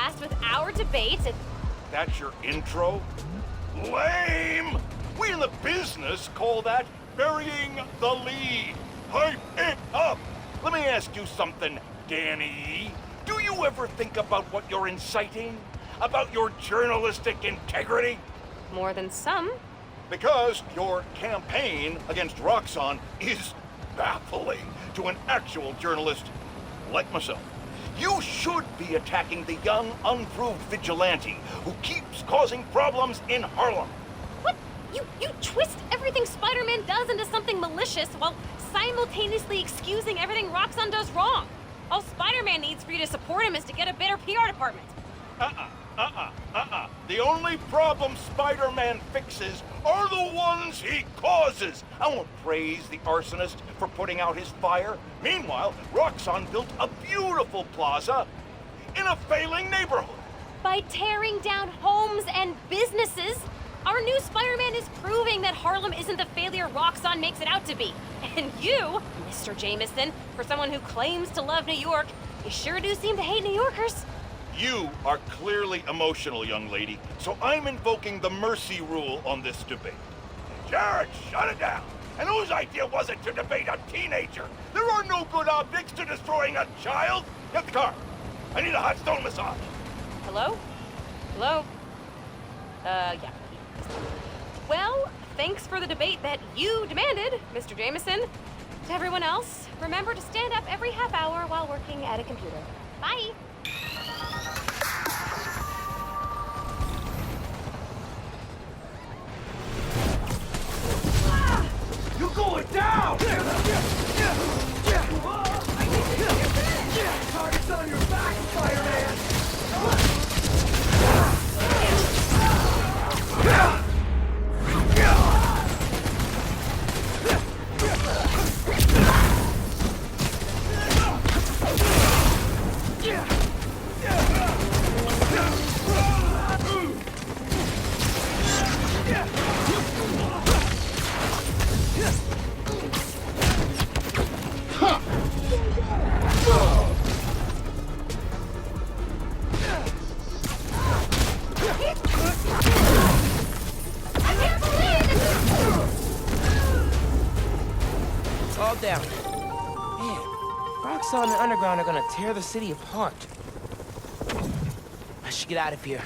fast with our debate. That's your intro? Lame! We in the business call that burying the lead. Hype it up! Let me ask you something, Danny. Do you ever think about what you're inciting? About your journalistic integrity? More than some. Because your campaign against Roxxon is baffling to an actual journalist like myself. You should be attacking the young, unproved vigilante who keeps causing problems in Harlem. What? You twist everything Spider-Man does into something malicious while simultaneously excusing everything Roxxon does wrong. All Spider-Man needs for you to support him is to get a better PR department. The only problems Spider-Man fixes are the ones he causes. I won't praise the arsonist for putting out his fire. Meanwhile, Roxxon built a beautiful plaza in a failing neighborhood. By tearing down homes and businesses, our new Spider-Man is proving that Harlem isn't the failure Roxxon makes it out to be. And you, Mr. Jameson, for someone who claims to love New York, you sure do seem to hate New Yorkers. You are clearly emotional, young lady, so I'm invoking the mercy rule on this debate. Jared, shut it down! And whose idea was it to debate a teenager? There are no good objects to destroying a child! Get the car! I need a hot stone massage! Hello? Hello? Yeah. Well, thanks for the debate that you demanded, Mr. Jameson. To everyone else, remember to stand up every half hour while working at a computer. Bye! You're going down! Target's on your back, Spider-Man! All down. Man, Roxxon and Underground are gonna tear the city apart. I should get out of here.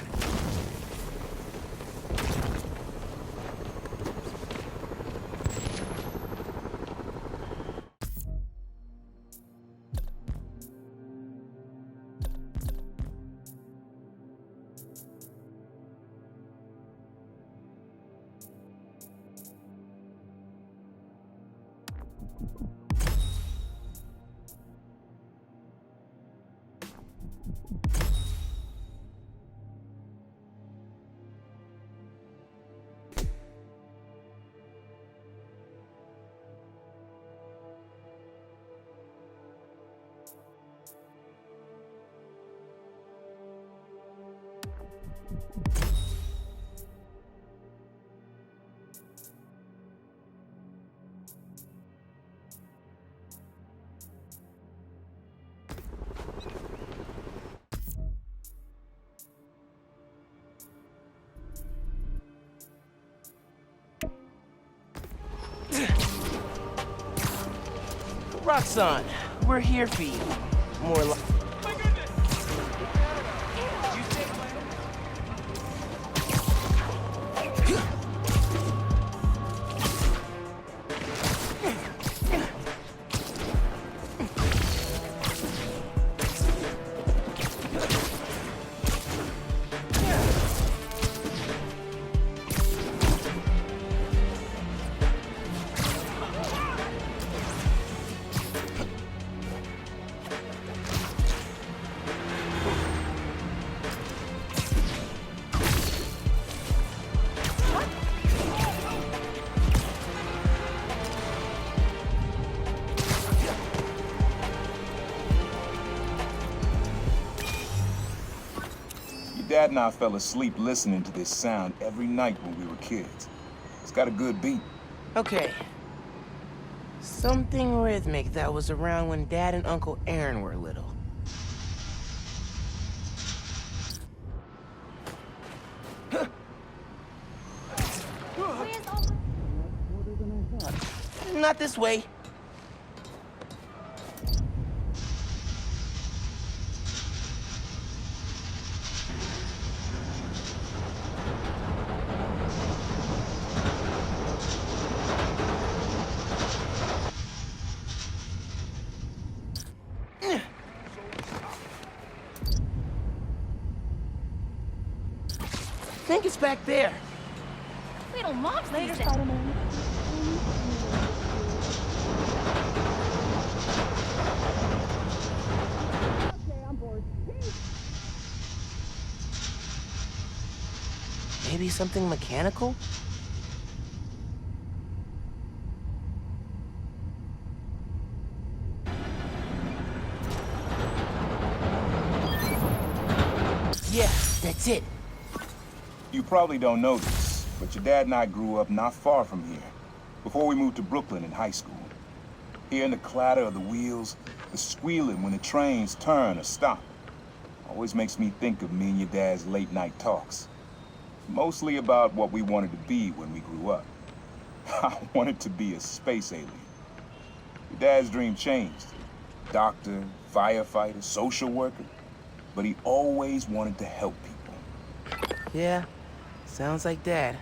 Roxxon, we're here for you. More like... Dad and I fell asleep listening to this sound every night when we were kids. It's got a good beat. Okay. Something rhythmic that was around when Dad and Uncle Aaron were little. Not this way. I think it's back there. Little mob Later, season. Spider-Man. Okay, I'm bored. Maybe something mechanical? Yeah, that's it. You probably don't know this, but your dad and I grew up not far from here, before we moved to Brooklyn in high school. Hearing the clatter of the wheels, the squealing when the trains turn or stop, always makes me think of me and your dad's late-night talks. Mostly about what we wanted to be when we grew up. I wanted to be a space alien. Your dad's dream changed. Doctor, firefighter, social worker. But he always wanted to help people. Yeah, sounds like Dad.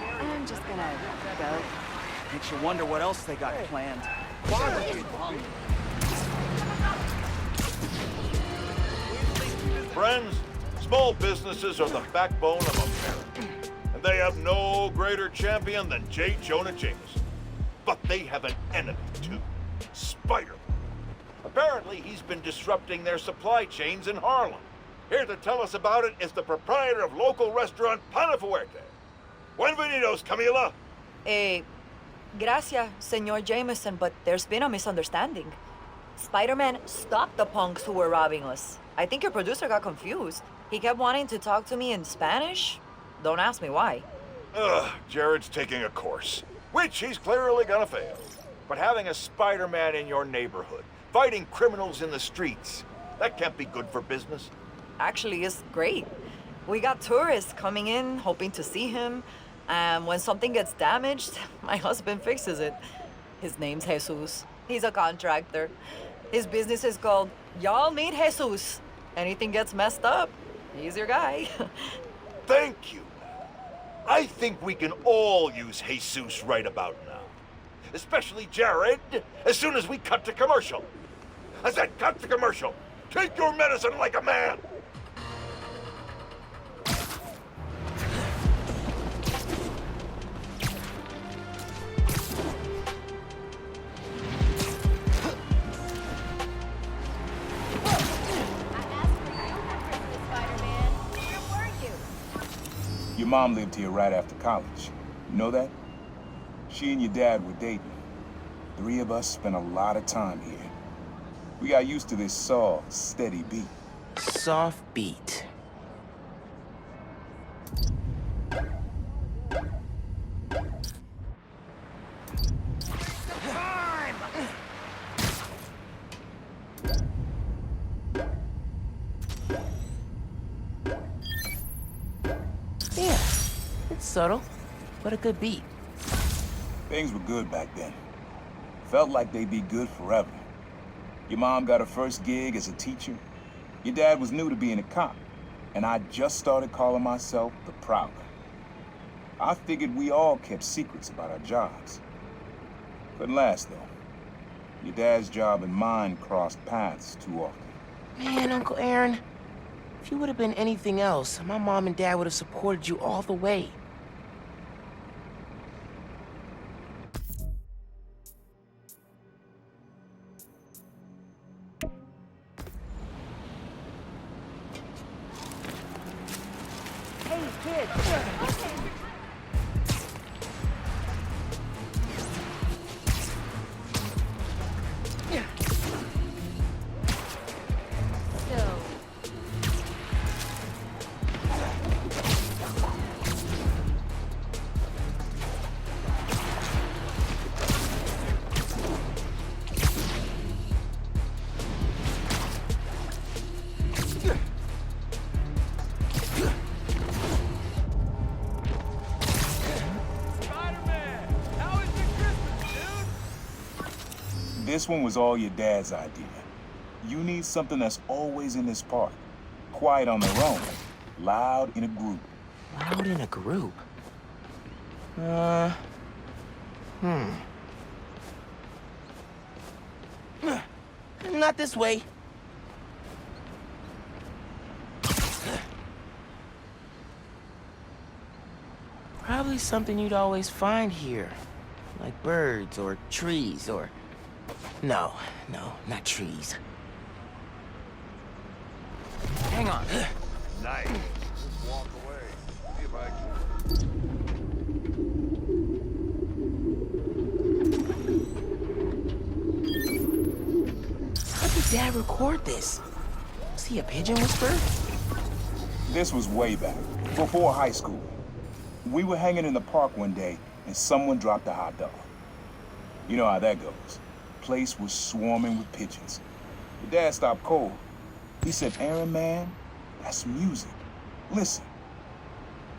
I'm just gonna go. Makes you wonder what else they got planned. Barbecue. Friends, small businesses are the backbone of America. And they have no greater champion than J. Jonah Jameson. But they have an enemy, too. Spider-Man. Apparently, he's been disrupting their supply chains in Harlem. Here to tell us about it is the proprietor of local restaurant Pana Fuerte. Buenvenidos, Camila. Gracias, Senor Jameson, but there's been a misunderstanding. Spider-Man stopped the punks who were robbing us. I think your producer got confused. He kept wanting to talk to me in Spanish. Don't ask me why. Ugh, Jared's taking a course, which he's clearly gonna fail. But having a Spider-Man in your neighborhood, fighting criminals in the streets, that can't be good for business. Actually, it's great. We got tourists coming in, hoping to see him. And when something gets damaged, my husband fixes it. His name's Jesus. He's a contractor. His business is called Y'all Meet Jesus. Anything gets messed up, he's your guy. Thank you. I think we can all use Jesus right about now. Especially Jared, as soon as we cut to commercial. I said cut to commercial. Take your medicine like a man. Your mom lived here right after college. You know that? She and your dad were dating. 3 of us spent a lot of time here. We got used to this soft, steady beat. Soft beat. Yeah, it's subtle, but a good beat. Things were good back then. Felt like they'd be good forever. Your mom got her first gig as a teacher. Your dad was new to being a cop, and I just started calling myself the Prowler. I figured we all kept secrets about our jobs. Couldn't last, though. Your dad's job and mine crossed paths too often. Man, Uncle Aaron, if you would have been anything else, my mom and dad would have supported you all the way. Hey, kid. This one was all your dad's idea. You need something that's always in this park. Quiet on their own, loud in a group. Loud in a group? Not this way. Probably something you'd always find here. Like birds or trees or... No, not trees. Hang on. Nice. Just walk away. See if I can... How did Dad record this? Was he a pigeon whisperer? This was way back, before high school. We were hanging in the park one day, and someone dropped a hot dog. You know how that goes. Place was swarming with pigeons. Your dad stopped cold. He said, Aaron, man, that's music. Listen.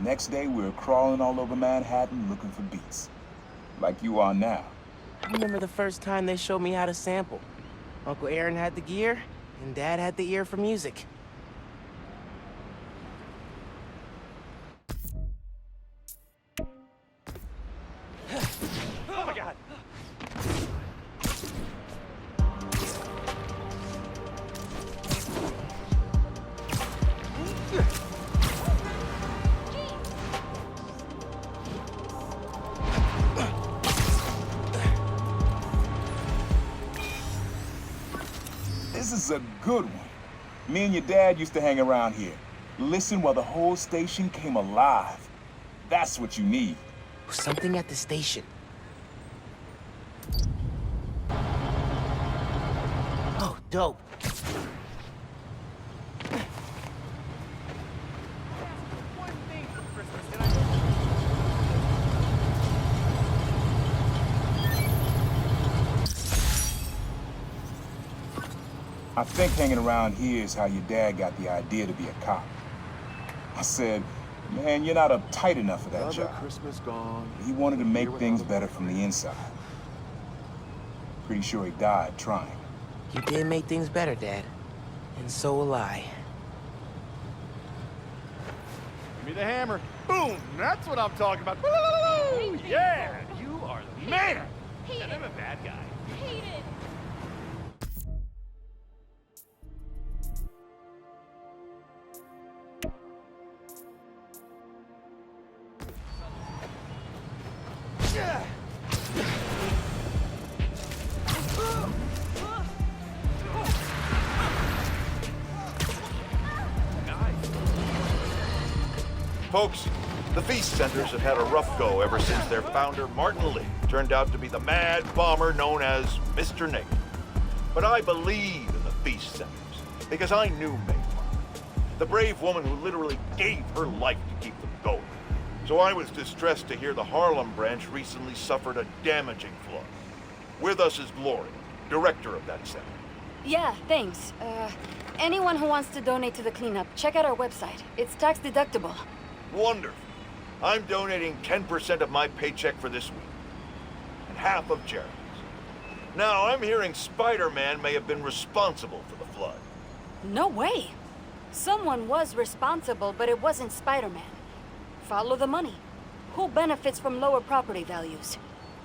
Next day, we were crawling all over Manhattan looking for beats. Like you are now. I remember the first time they showed me how to sample. Uncle Aaron had the gear, and Dad had the ear for music. Oh my God! This is a good one. Me and your dad used to hang around here. Listen while the whole station came alive. That's what you need. Something at the station. Oh, dope. I think hanging around here is how your dad got the idea to be a cop. I said, man, you're not uptight enough for that Another job. Christmas gone. He wanted to make Here with things all- better from the inside. Pretty sure he died trying. You did make things better, Dad. And so will I. Give me the hammer. Boom! That's what I'm talking about. Woo! Yeah! You are the man! And I'm a bad guy. Hate it. Folks, the Feast Centers have had a rough go ever since their founder, Martin Lee, turned out to be the mad bomber known as Mr. Negative. But I believe in the Feast Centers because I knew Mae Parker, the brave woman who literally gave her life to keep them going. So I was distressed to hear the Harlem branch recently suffered a damaging flood. With us is Gloria, director of that center. Yeah, thanks. Anyone who wants to donate to the cleanup, check out our website. It's tax deductible. Wonderful. I'm donating 10% of my paycheck for this week, and half of Jared's. Now, I'm hearing Spider-Man may have been responsible for the flood. No way. Someone was responsible, but it wasn't Spider-Man. Follow the money. Who benefits from lower property values?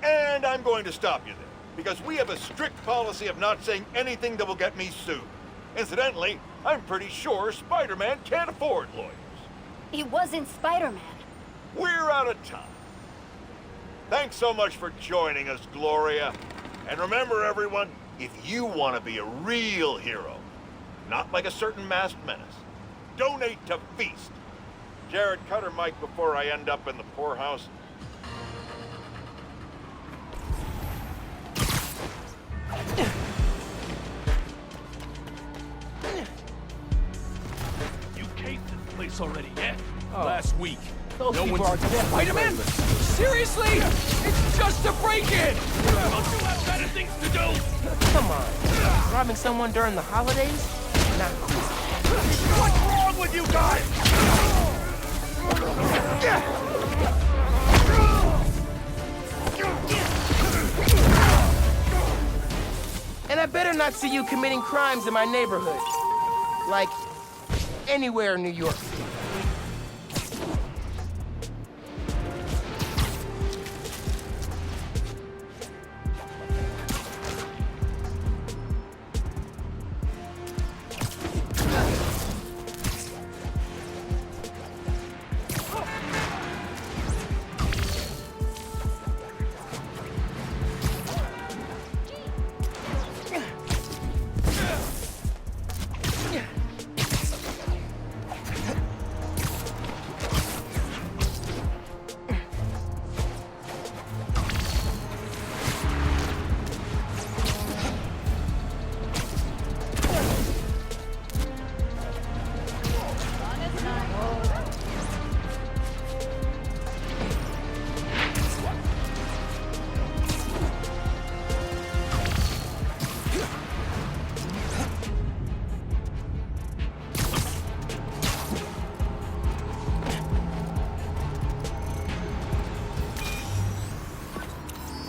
And I'm going to stop you there, because we have a strict policy of not saying anything that will get me sued. Incidentally, I'm pretty sure Spider-Man can't afford lawyers. It wasn't Spider-Man. We're out of time. Thanks so much for joining us, Gloria. And remember, everyone, if you want to be a real hero, not like a certain masked menace, donate to Feast. Jared, cut her mic before I end up in the poorhouse. You cased this place already, yeah? Last week. Those No people one's are definitely Spider-Man? brainless. Seriously? It's just a break-in! Don't you have better things to do? Come on. Robbing someone during the holidays? Not cool. What's wrong with you guys? I better not see you committing crimes in my neighborhood. Like, anywhere in New York.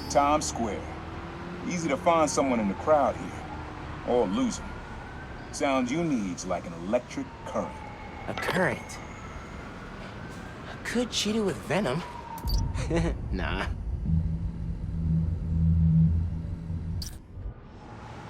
Times Square. Easy to find someone in the crowd here, or lose them. Sounds you need's like an electric current. A current. I could cheat it with venom. Nah,